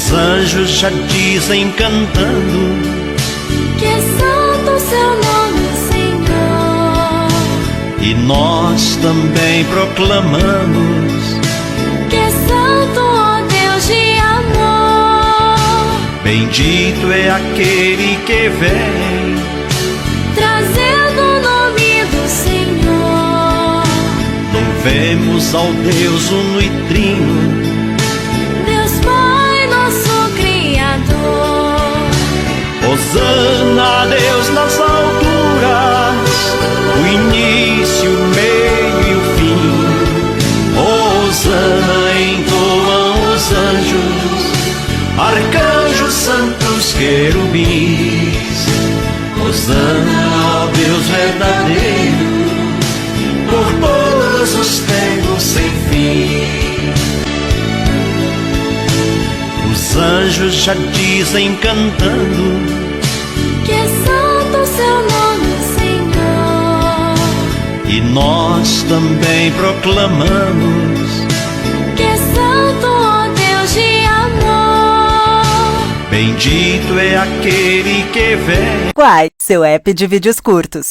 Os anjos já dizem cantando: que é santo o seu nome, Senhor. e nós também proclamamos: Que é santo, ó Deus de amor. bendito é aquele que vem, Trazendo o nome do Senhor. louvemos ao Deus uno e trino, Deus Pai, nosso Criador. hosana a Deus nas alturas, o início, o meio e o fim. Hosana entoam os anjos, arcanjos, santos, querubins. Hosana ao Deus verdadeiro, por todos os tempos sem fim. Os anjos já dizem cantando: Que é santo o seu nome, Senhor. e nós também proclamamos: Que é santo, ó Deus de amor. bendito é aquele que vem. Quai, seu app de vídeos curtos.